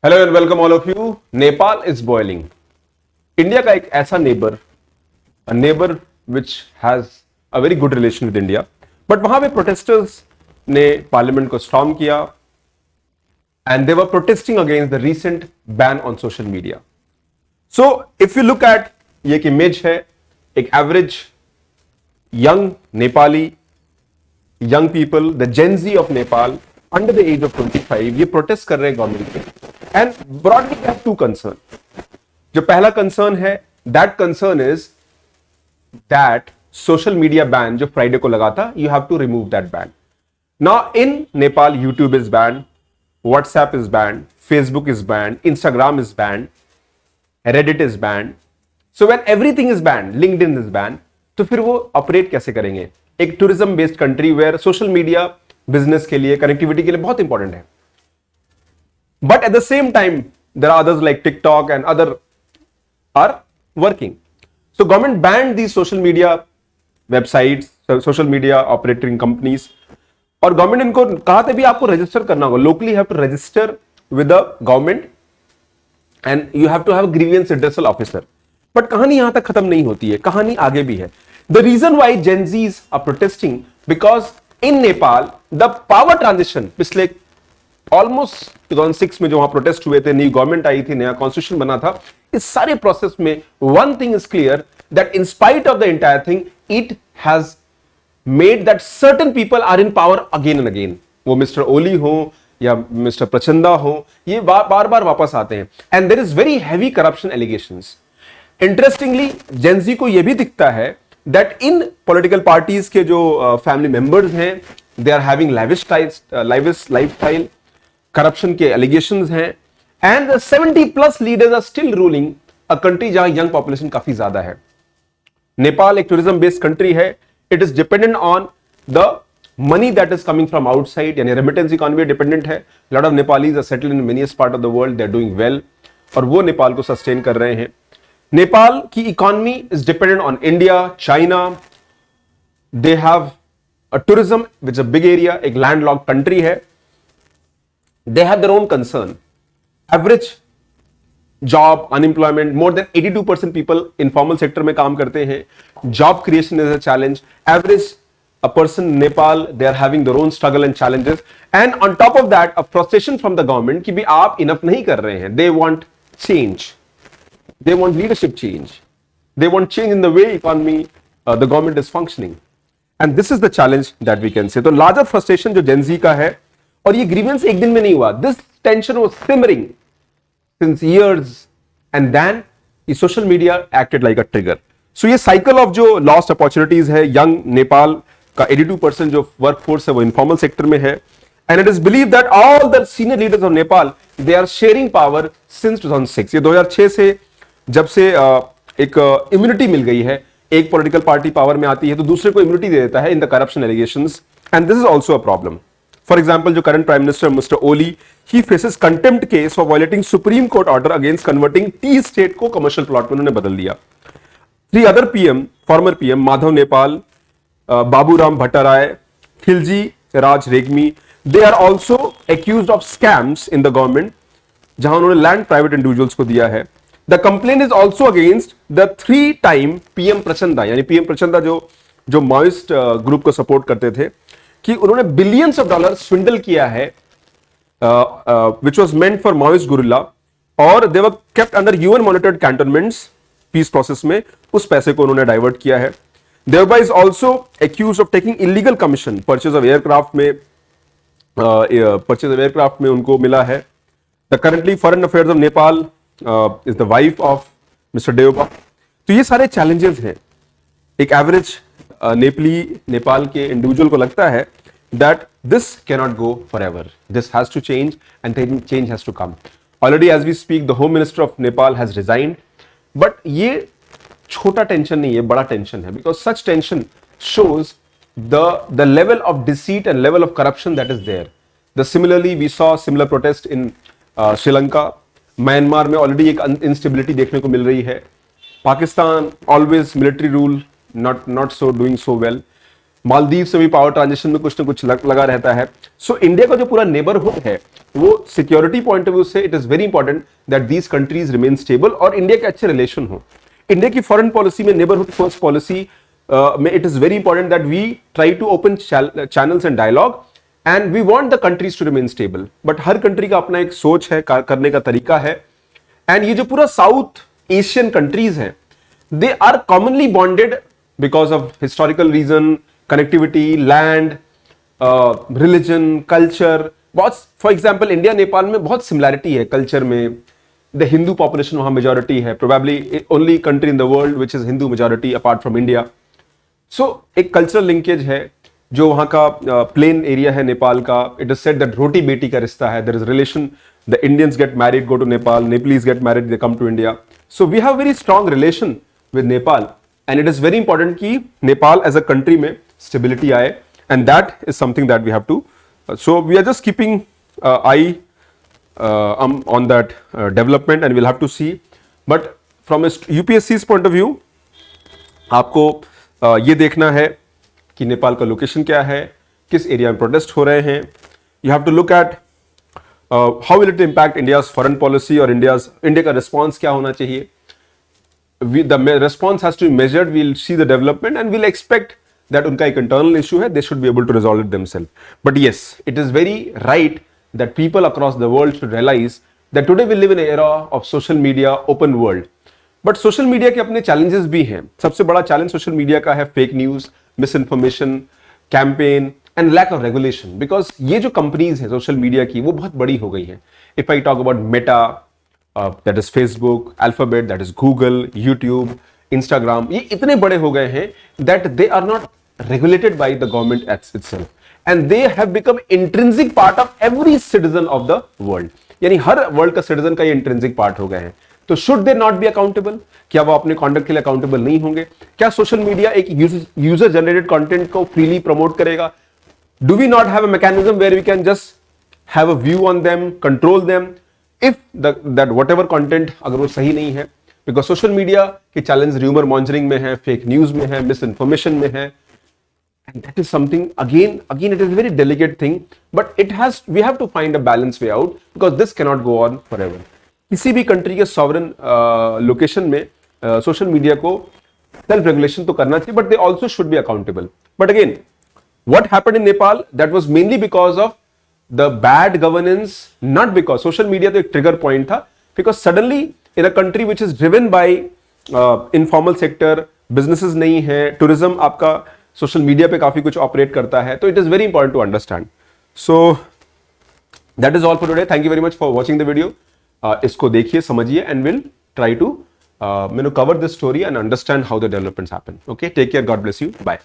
Hello and welcome all of you. Nepal is boiling. India का एक ऐसा neighbour which has a very good relation with India, but वहां पे protesters ने parliament को स्टॉर्म किया and they were protesting against the recent ban on social media. So if you look at ये एक इमेज है, एक average young Nepali young people, the Gen Z of Nepal under the age of 25, ये protest कर रहे हैं government पे। And broadly we have to concern. जो पहला कंसर्न है, that concern is that social media ban जो फ्राइडे को लगा था, you have to remove that ban. Now in Nepal YouTube is banned, WhatsApp is banned, Facebook is banned, Instagram is banned, Reddit is banned. So when everything is banned, LinkedIn is banned, तो फिर वो operate कैसे करेंगे? एक tourism based country where social media business के लिए, connectivity के लिए बहुत इंपॉर्टेंट है। But at the same time there are others like TikTok and other are working. So government banned the social media websites, social media operating companies, और government इनको कहा था भी आपको रजिस्टर करना होगा, locally have to register with the government and you have to have grievance redressal officer. But कहानी यहां तक खत्म नहीं होती है, कहानी आगे भी है। The reason why Gen Zs are protesting because in Nepal the power transition पिछले almost 2006 में जो वहां प्रोटेस्ट हुए थे, नई गवर्नमेंट आई थी, नया कॉन्स्टिट्यूशन बना था, इस सारे प्रोसेस में one thing is clear that in spite of the entire thing it has made that certain people are in power again and again। वो मिस्टर ओली हो या मिस्टर प्रचंदा हो, ये बार बार वापस आते हैं and there is very heavy corruption allegations। Interestingly Gen Z को यह भी दिखता है that in political parties के जो family members हैं, they are having lavish lifestyle, corruption के allegations हैं, and the 70+ leaders are still ruling a country जहां young population काफी ज्यादा है। नेपाल एक tourism based country है, it is dependent on the money that is coming from outside, यानी remittance economy dependent है। lot of Nepalis are settled in many part of the world, they are doing well, और वो नेपाल को sustain कर रहे हैं। नेपाल की economy is dependent on India, China, they have a tourism which a big area, एक landlocked country है, they have their own concern. Average job unemployment, more than 82% people informal sector में काम करते हैं। Job creation is a challenge. Average a person Nepal, they are having their own struggle and challenges, and on top of that a frustration from the government कि भी आप enough नहीं कर रहे हैं। They want change, they want leadership change, they want change in the way economy the government is functioning, and this is the challenge that we can say। तो larger frustration जो Gen Z का है, और ये grievance एक दिन में नहीं हुआ, this tension was simmering since years, and then ये social media acted like a trigger। so ये cycle of जो lost opportunities है, young नेपाल का 82% जो workforce है वो informal sector में है, and it is believed that all the senior leaders of Nepal they are sharing power since 2006। ये 2006 से जब से एक इम्यूनिटी मिल गई है, एक पॉलिटिकल पार्टी पावर में आती है तो दूसरे को इम्यूनिटी दे देता है in the corruption allegations, and this is also a problem. For example जो current prime minister mister Oli, he faces contempt case for violating supreme court order against converting tea state को कमर्शियल प्लॉट में उन्होंने बदल दिया। 3 other PM, former PM Madhav Nepal, Baburam Bhattarai, Khil Raj Regmi, they are also accused of scams in the government, जहां उन्होंने land private individuals को दिया है। The complaint is also against the 3-time PM Prachanda, यानी PM प्रचंदा जो माओइस्ट ग्रुप को सपोर्ट करते थे, कि उन्होंने बिलियंस ऑफ डॉलर स्विंडल किया है which was meant for Maoist guerrilla, और they were kept under UN monitored cantonments peace process में, उस पैसे को उन्होंने डाइवर्ट किया है। thereby is also accused of taking illegal commission purchase of aircraft में उनको मिला है। The currently foreign affairs of Nepal is the wife of Mr. Deoba। तो ये सारे challenges हैं। एक average नेपाल के इंडिविजुअल को लगता है that this cannot go forever, this has to change and change has to come। Already as we speak the Home Minister of Nepal has resigned, but ये छोटा टेंशन नहीं है, बड़ा टेंशन है, because such tension shows the level of deceit and level of corruption that is there। Similarly we saw similar protest in Sri Lanka। Myanmar में already एक instability देखने को मिल रही है। Pakistan always military rule, not so doing so well. Maldives से भी power transition में कुछ ना कुछ लगा रहता है। सो इंडिया का जो पूरा नेबरहुड है वो सिक्योरिटी पॉइंट ऑफ व्यू से it is very important that these countries remain stable और इंडिया के अच्छे रिलेशन हो। इंडिया की फॉरेन पॉलिसी में, नेबरहुड फर्स्ट पॉलिसी में it is very important that we try to open channels and dialogue and we want the countries to remain stable. But हर country का अपना एक सोच है, करने का तरीका है। एंड ये जो पूरा साउथ एशियन कंट्रीज हैं, they are commonly bonded because of historical reason, connectivity, land, religion, culture. बहुत, फॉर एग्जाम्पल इंडिया नेपाल में बहुत सिमिलैरिटी है कल्चर में। द हिंदू पॉपुलेशन वहां मेजोरिटी है, probably only country in the world which is Hindu majority apart from India. So एक cultural linkage है जो वहां का प्लेन एरिया है नेपाल का। इट इज सेड दैट रोटी बेटी का रिश्ता है, there is relation, the Indians get married, go to Nepal, Nepalese get married, they come to India. So we have very strong relation with Nepal and it is very important कि Nepal as a country में stability आए and that is something that we have to, so we are just keeping eye on that development and we'll have to see. But from a UPSC's point of view, आपको ये देखना है कि नेपाल का location क्या है, किस एरिया में प्रोटेस्ट हो रहे हैं। You have to look at how will it impact India's foreign policy और इंडिया का रिस्पॉन्स क्या होना चाहिए। The response has to be measured. We'll see the development and we'll expect that उनका एक internal issue है, they should be able to resolve it themselves. But yes, it is very right that people across the world should realize that today we live in an era of social media, open world. But social media के अपने challenges भी हैं। सबसे बड़ा challenge social media का है fake news, misinformation, campaign and lack of regulation. Because ये जो companies हैं social media की वो बहुत बड़ी हो गई हैं। If I talk about Meta, that is Facebook, Alphabet, that is Google, YouTube, Instagram, ये इतने बड़े हो गए हैं that they are not regulated by the government itself. And they have become intrinsic part of every citizen of the world. यानी हर world का citizen का ये इंट्रिंसिक पार्ट हो गए हैं। तो should they not be accountable? क्या वो अपने कॉन्डक्ट के लिए अकाउंटेबल नहीं होंगे? क्या सोशल मीडिया एक यूजर जनरेटेड कंटेंट को फ्रीली प्रमोट करेगा? Do we not have a mechanism where we can just have a view on them, control them if that whatever content अगर वो सही नहीं है? बिकॉज सोशल मीडिया के challenge rumour mongering में है, फेक न्यूज में है, मिस इन्फॉर्मेशन में है। And that is something, again it is a very delicate thing, but we have to find a balanced way out because this cannot go on forever. किसी भी country के sovereign location में social media को self regulation तो करना चाहिए, but they also should be accountable. But again, what happened in Nepal, that was mainly because of the bad governance, not because social media तो एक trigger point था, because suddenly in a country which is driven by informal sector, businesses नहीं है, tourism आपका social media पे काफी कुछ operate करता है, तो it is very important to understand. So that is all for today. Thank you very much for watching the video. इसको देखिए, समझिए and will try to cover this story and understand how the developments happen. Okay, take care, God bless you, bye.